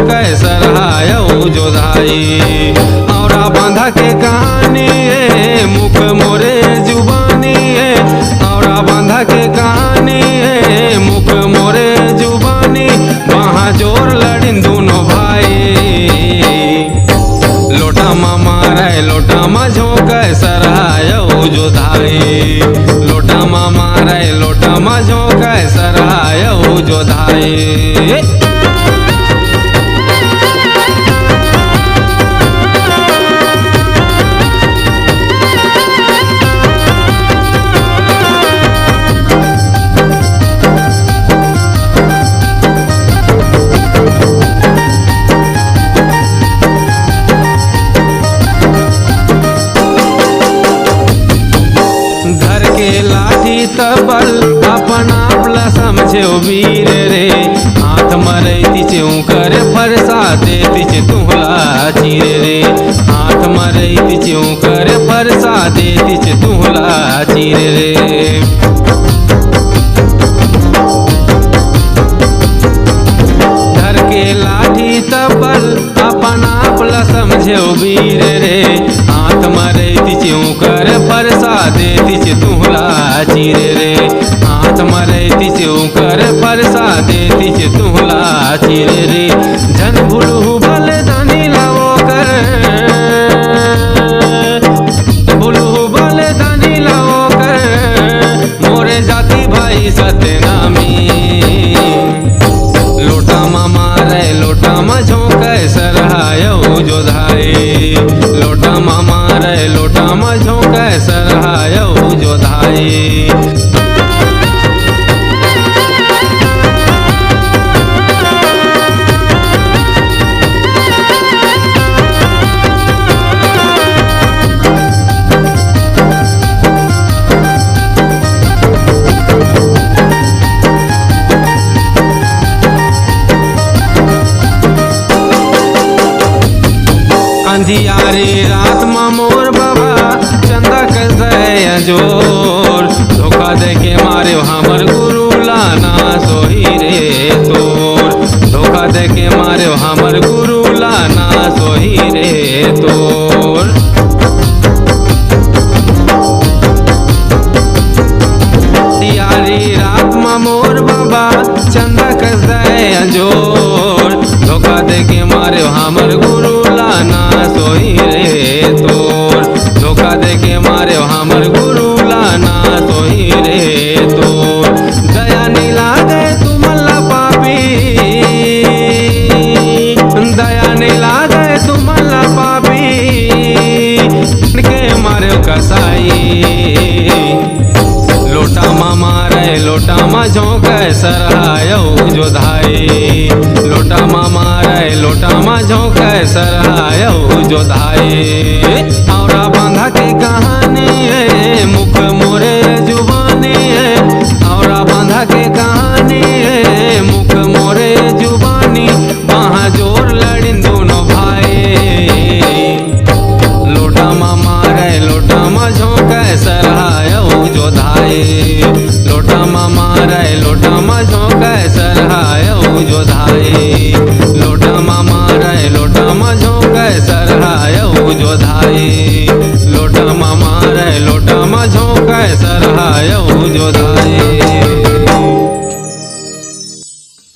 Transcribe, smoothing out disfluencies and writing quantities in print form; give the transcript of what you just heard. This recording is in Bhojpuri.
झोंके सरहायऊ जोधाई। औरा बांधा के कहानी है मुख मोरे जुबानी है, औरा बांधा के कहानी है मुख मोरे जुबानी। वहाँ जोर लड़िन दोनों भाई, लोटा मा मारे लोटा मा झोंके सरहायऊ जोधाई। लोटा मा मारे लोटा मा झोंके सरहायऊ जोधाई। धर के लाठी तबल अपना आपला समझे वीर रे। हाथ मरे तिचे करे फरसा दे तिचे तुहला चीर रे। हाथ मरे तिचे करे फरसा दे तिचे तुहला चीर रे। धर के लाठी तबल अपना आपला समझे वीर रे। हाथ मरे तिचे कर फरसा दे तिचे तुहला चीर रे। हाथ मरे तिचे कर फरसा दे तिचे तुहला चीर रे। झन भुलहु भल धनी लावो कर, भुलहु भल धनी लावो कर मोरे जाति भाई सतनामी। लोटा मा मारे लोटा मा झोंके सरहायऊ जोधाई। लोटा मा मारे लोटा मा झोंके सरहायऊ जोधाई। अंधियारी रात मा मोर बाबा चंदा कसे जोर। धोखा दे के मारे हमर गुरु लाना सोही रे तोर। धोखा दे के मारे हमर गुरु लाना सोही रे तोर। अंधियारी रात मा मोर बाबा चंदा कसे जोर। धोखा दे के मारे हमर गुरु लाना सोही रे तोर। धोखा दे के मारे हमर गुरु लाना सोही रे तोर। दया नहीं लागे तुमला पापी, दया नहीं लागे तुमला पापी के मारे कसाई। लोटा मा मारे लोटा मा झोंके सरहायऊ जोधाई। लोटा मा मारे लोटा मा झोंके सरहायऊ जोधाई। औरा बांधा के कहानी है मुख मोरे जुबानी है, औरा बांधा के कहानी है मुख मोरे जुबानी। वहाँ जोर लड़िन दोनों भाई, लोटा मा मारे लोटा मा झोंके सरहायऊ जोधाई। लोटा मा मारे लोटा मा झोंके सरहायऊ जोधाई। लोटा मा मारे लोटा मा झोंके सरहायऊ जोधाई। लोटा मा मारे लोटा मा झोंके सरहायऊ जोधाई।